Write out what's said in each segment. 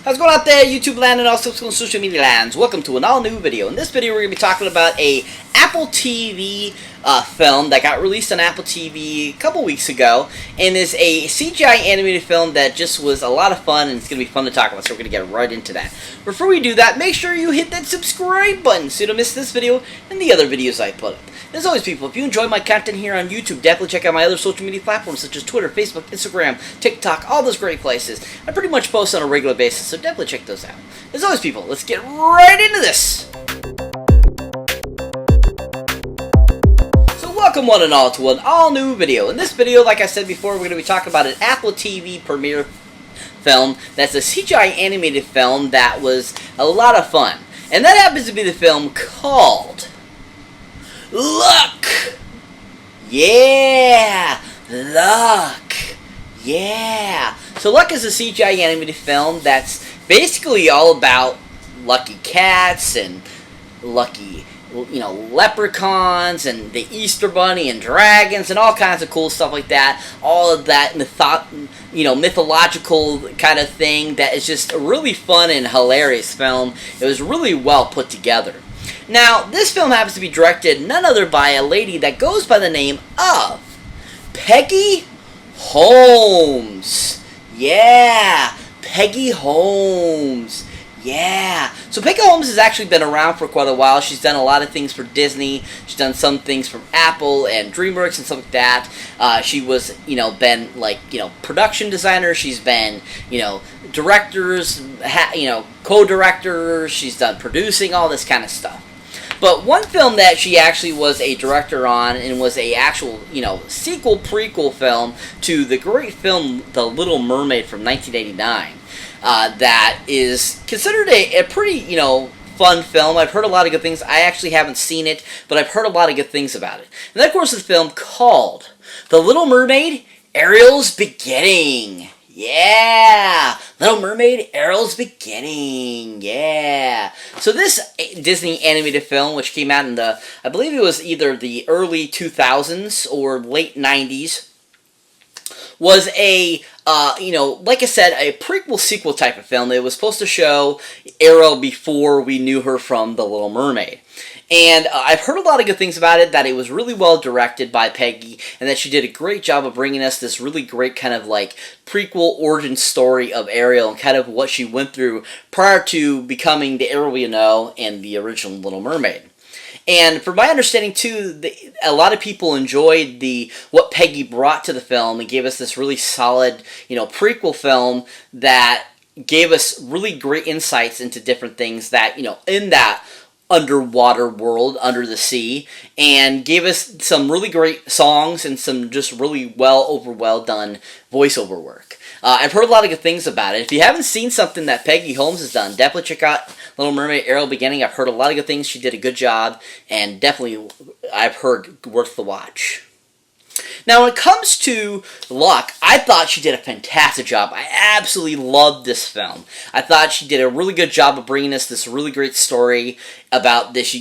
How's it going out there, YouTube land and also social media lands? Welcome to an all-new video. In this video, we're going to be talking about a Apple TV film that got released on Apple TV a couple weeks ago, and is a CGI animated film that just was a lot of fun, and it's going to be fun to talk about, so we're going to get right into that. Before we do that, make sure you hit that subscribe button so you don't miss this video and the other videos I put up. As always, people, if you enjoy my content here on YouTube, definitely check out my other social media platforms such as Twitter, Facebook, Instagram, TikTok, all those great places. I pretty much post on a regular basis, so definitely check those out. As always, people, let's get right into this! So welcome one and all to an all-new video. In this video, like I said before, we're going to be talking about an Apple TV premiere film that's a CGI animated film that was a lot of fun. And that happens to be the film called Luck! Yeah! Luck! Yeah! So Luck is a CGI animated film that's basically all about lucky cats and lucky, leprechauns and the Easter Bunny and dragons and all kinds of cool stuff like that. All of that mythological kind of thing that is just a really fun and hilarious film. It was really well put together. Now, this film happens to be directed none other by a lady that goes by the name of Peggy Holmes. Yeah, Peggy Holmes. Yeah. So Peggy Holmes has actually been around for quite a while. She's done a lot of things for Disney. She's done some things from Apple and DreamWorks and stuff like that. She was, been production designer. She's been, directors, co-directors. She's done producing, all this kind of stuff. But one film that she actually was a director on and was a actual, sequel prequel film to the great film The Little Mermaid from 1989. That is considered a pretty, fun film. I've heard a lot of good things. I actually haven't seen it, but I've heard a lot of good things about it. And that, of course, is a film called The Little Mermaid, Ariel's Beginning. Yeah! Little Mermaid, Ariel's Beginning. Yeah! So this Disney animated film, which came out in I believe it was either the early 2000s or late 90s, was a, like I said, a prequel-sequel type of film. It was supposed to show Ariel before we knew her from The Little Mermaid. And I've heard a lot of good things about it, that it was really well directed by Peggy, and that she did a great job of bringing us this really great kind of like prequel origin story of Ariel and kind of what she went through prior to becoming the Ariel we know in the original Little Mermaid. And from my understanding too, a lot of people enjoyed what Peggy brought to the film and gave us this really solid, prequel film that gave us really great insights into different things that, in that underwater world, under the sea, and gave us some really great songs and some just really well done voiceover work. I've heard a lot of good things about it. If you haven't seen something that Peggy Holmes has done, definitely check out Little Mermaid, Ariel Beginning. I've heard a lot of good things. She did a good job, and definitely, I've heard, worth the watch. Now, when it comes to Luck, I thought she did a fantastic job. I absolutely loved this film. I thought she did a really good job of bringing us this really great story about this,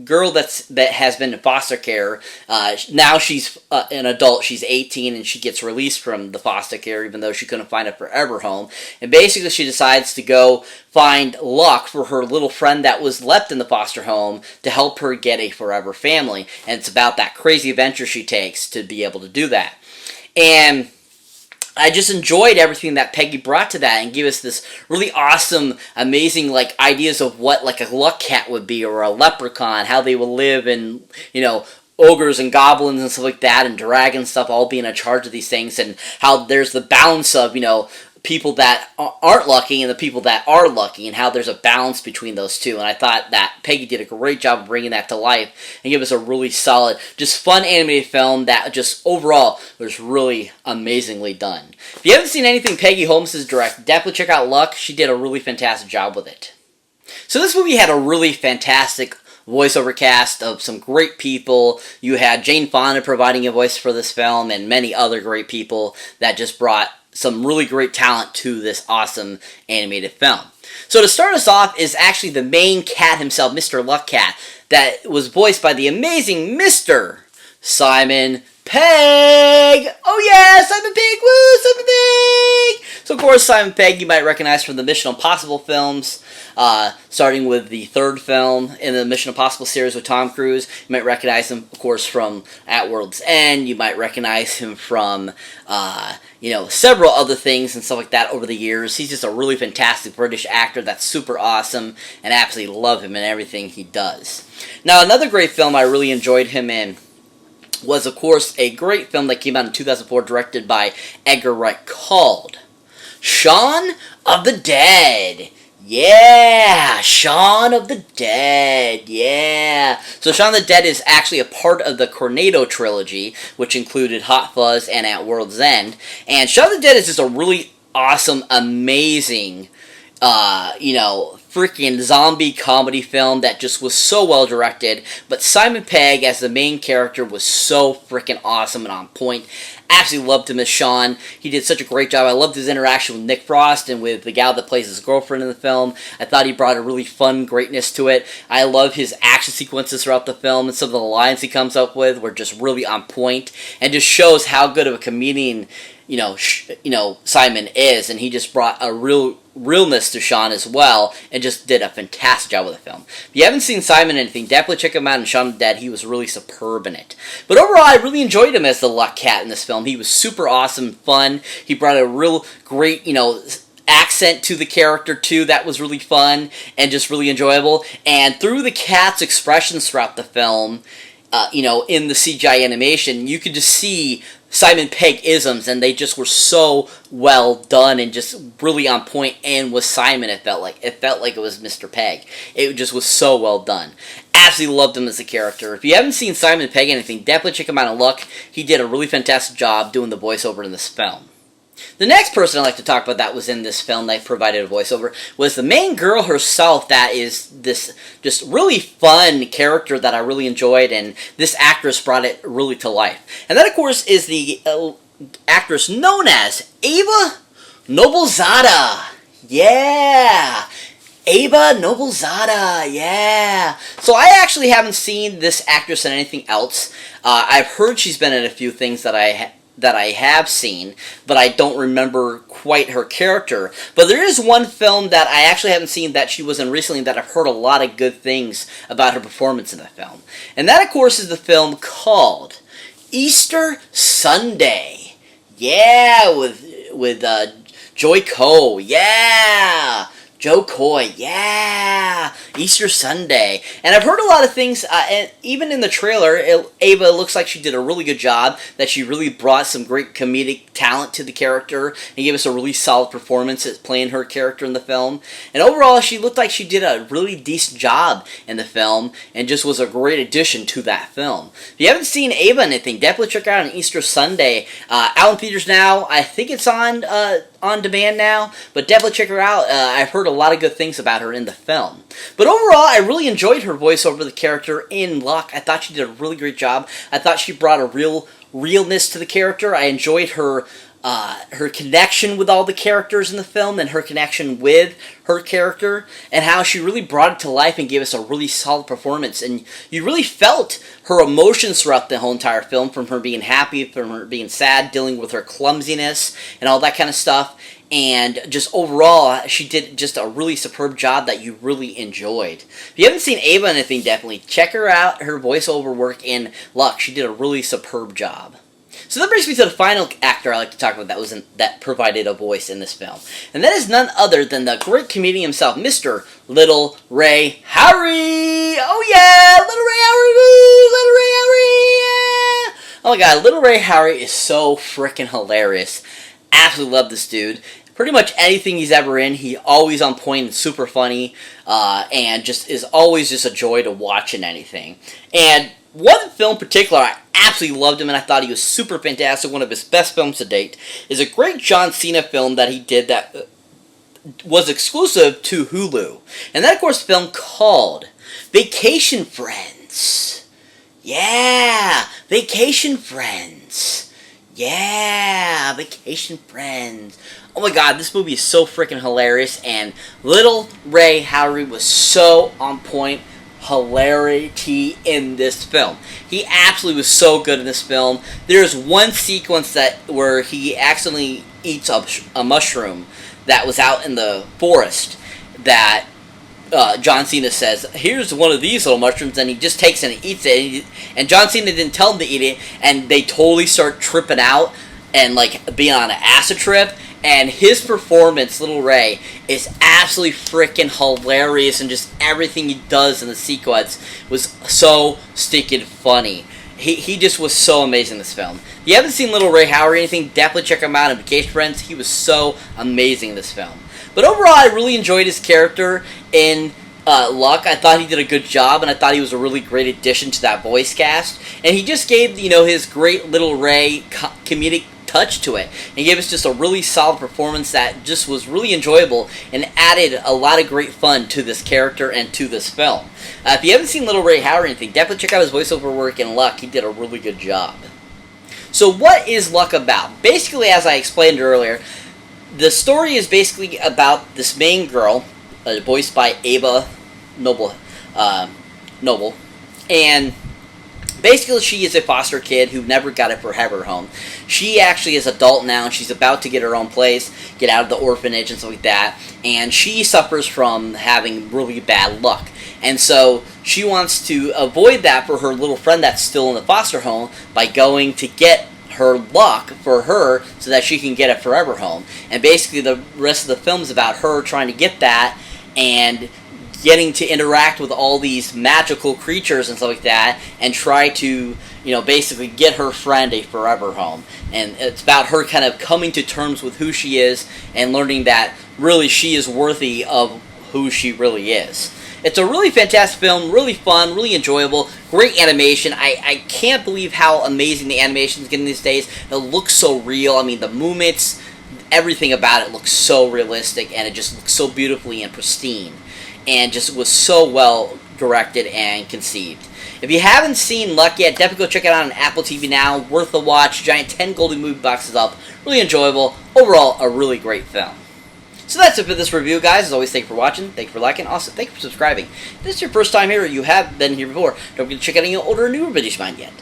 girl that has been in foster care. Now she's an adult. She's 18, and she gets released from the foster care, even though she couldn't find a forever home. And basically, she decides to go find Luck for her little friend that was left in the foster home to help her get a forever family. And it's about that crazy adventure she takes to be able to do that. And I just enjoyed everything that Peggy brought to that and gave us this really awesome, amazing, ideas of what, a luck cat would be or a leprechaun, how they would live in, ogres and goblins and stuff like that, and dragons stuff, all being in charge of these things, and how there's the balance of, people that aren't lucky and the people that are lucky, and how there's a balance between those two. And I thought that Peggy did a great job of bringing that to life and gave us a really solid, just fun animated film that just overall was really amazingly done. If you haven't seen anything Peggy Holmes has directed, definitely check out Luck. She did a really fantastic job with it. So this movie had a really fantastic voiceover cast of some great people. You had Jane Fonda providing a voice for this film, and many other great people that just brought some really great talent to this awesome animated film. So to start us off is actually the main cat himself, Mr. Luck Cat, that was voiced by the amazing Mr. Simon Pegg! Oh yeah, Simon Pegg! Woo, Simon Pegg! So of course, Simon Pegg you might recognize from the Mission Impossible films, starting with the third film in the Mission Impossible series with Tom Cruise. You might recognize him, of course, from At World's End. You might recognize him from, several other things and stuff like that over the years. He's just a really fantastic British actor that's super awesome, and I absolutely love him in everything he does. Now, another great film I really enjoyed him in was, of course, a great film that came out in 2004, directed by Edgar Wright, called Shaun of the Dead. Yeah, Shaun of the Dead, yeah. So Shaun of the Dead is actually a part of the Cornetto trilogy, which included Hot Fuzz and At World's End. And Shaun of the Dead is just a really awesome, amazing, freaking zombie comedy film that just was so well directed. But Simon Pegg as the main character was so freaking awesome and on point. Absolutely loved him as Shaun. He did such a great job. I loved his interaction with Nick Frost and with the gal that plays his girlfriend in the film. I thought he brought a really fun greatness to it. I love his action sequences throughout the film, and some of the lines he comes up with were just really on point and just shows how good of a comedian Simon is, and he just brought a realness to Shaun as well, and just did a fantastic job with the film. If you haven't seen Simon in anything, definitely check him out in Shaun of the Dead. He was really superb in it. But overall, I really enjoyed him as the Luck Cat in this film. He was super awesome, fun. He brought a real great, accent to the character too that was really fun and just really enjoyable. And through the cat's expressions throughout the film, in the CGI animation, you could just see Simon Pegg isms, and they just were so well done and just really on point. And with Simon, it felt like it was Mr. Pegg. It just was so well done. Absolutely loved him as a character. If you haven't seen Simon Pegg anything, definitely check him out on Luck. He did a really fantastic job doing the voiceover in this film. The next person I'd like to talk about that was in this film that provided a voiceover was the main girl herself, that is this just really fun character that I really enjoyed, and this actress brought it really to life. And that, of course, is the actress known as Ava Noblezada. Yeah! Ava Noblezada, yeah. So I actually haven't seen this actress in anything else. I've heard she's been in a few things that I have seen, but I don't remember quite her character. But there is one film that I actually haven't seen that she was in recently that I've heard a lot of good things about her performance in the film. And that, of course, is the film called Easter Sunday. Yeah, with Joy Coy. Yeah! Joe Coy, yeah! Easter Sunday. And I've heard a lot of things, and even in the trailer, Ava looks like she did a really good job, that she really brought some great comedic talent to the character, and gave us a really solid performance at playing her character in the film. And overall, she looked like she did a really decent job in the film, and just was a great addition to that film. If you haven't seen Ava in anything, definitely check her out on Easter Sunday. Out in theaters now. I think it's on demand now, but definitely check her out. I've heard a lot of good things about her in the film. But overall, I really enjoyed her voice over the character in Luck. I thought she did a really great job. I thought she brought a realness to the character. I enjoyed her connection with all the characters in the film, and her connection with her character, and how she really brought it to life and gave us a really solid performance. And you really felt her emotions throughout the whole entire film, from her being happy, from her being sad, dealing with her clumsiness, and all that kind of stuff. And just overall, she did just a really superb job that you really enjoyed. If you haven't seen Ava in anything, definitely check her out. Her voiceover work in Luck, she did a really superb job. So that brings me to the final actor I like to talk about that provided a voice in this film. And that is none other than the great comedian himself, Mr. Little Ray Harry! Oh yeah! Little Ray Harry! Woo! Little Ray Harry! Yeah! Oh my god, Little Ray Harry is so freaking hilarious. Absolutely love this dude. Pretty much anything he's ever in, he always on point and super funny, and just is always just a joy to watch in anything. And one film in particular, I absolutely loved him, and I thought he was super fantastic. One of his best films to date is a great John Cena film that he did that was exclusive to Hulu. And that, of course, film called Vacation Friends. Yeah, Vacation Friends. Yeah, Vacation Friends. Oh my god, this movie is so freaking hilarious, and Little Ray Harry was so on point, hilarity in this film. He absolutely was so good in this film. There's one sequence where he accidentally eats a mushroom that was out in the forest that John Cena says, here's one of these little mushrooms, and he just takes it and eats it, and John Cena didn't tell him to eat it, and they totally start tripping out and like being on an acid trip. And his performance, Little Ray, is absolutely freaking hilarious, and just everything he does in the sequence was so stinking funny. He just was so amazing in this film. If you haven't seen Little Ray Howard or anything, definitely check him out in Vacation Friends. He was so amazing in this film. But overall, I really enjoyed his character in Luck. I thought he did a good job, and I thought he was a really great addition to that voice cast. And he just gave, his great Little Ray comedic touch to it. And he gave us just a really solid performance that just was really enjoyable and added a lot of great fun to this character and to this film. If you haven't seen Little Ray Howard or anything, definitely check out his voiceover work in Luck. He did a really good job. So what is Luck about? Basically, as I explained earlier, the story is basically about this main girl, voiced by Ava Noble, and basically she is a foster kid who never got a forever home. She actually is adult now, and she's about to get her own place, get out of the orphanage and stuff like that, and she suffers from having really bad luck. And so she wants to avoid that for her little friend that's still in the foster home by going to get her luck for her so that she can get a forever home. And basically the rest of the film is about her trying to get that and getting to interact with all these magical creatures and stuff like that, and try to, basically get her friend a forever home. And it's about her kind of coming to terms with who she is and learning that really she is worthy of who she really is. It's a really fantastic film, really fun, really enjoyable, great animation. I can't believe how amazing the animation is getting these days. It looks so real. I mean, the movements, everything about it looks so realistic, and it just looks so beautifully and pristine, and just was so well directed and conceived. If you haven't seen Luck yet, definitely go check it out on Apple TV now. Worth the watch. Giant 10 golden movie boxes up. Really enjoyable. Overall, a really great film. So that's it for this review, guys. As always, thank you for watching. Thank you for liking. Also, thank you for subscribing. If this is your first time here, or you have been here before, don't forget to check out any older or newer videos you find yet.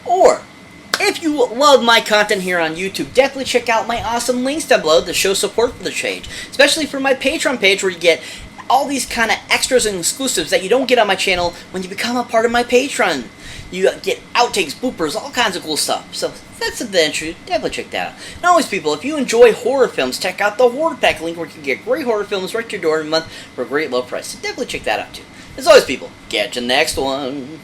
Or, if you love my content here on YouTube, definitely check out my awesome links down below to show support for the change. Especially for my Patreon page, where you get all these kind of extras and exclusives that you don't get on my channel when you become a part of my Patreon. You get outtakes, bloopers, all kinds of cool stuff. So if that's something that interests you, definitely check that out. And always, people, if you enjoy horror films, check out the Horror Pack link, where you can get great horror films right to your door every month for a great low price. So definitely check that out too. As always, people, catch you next one.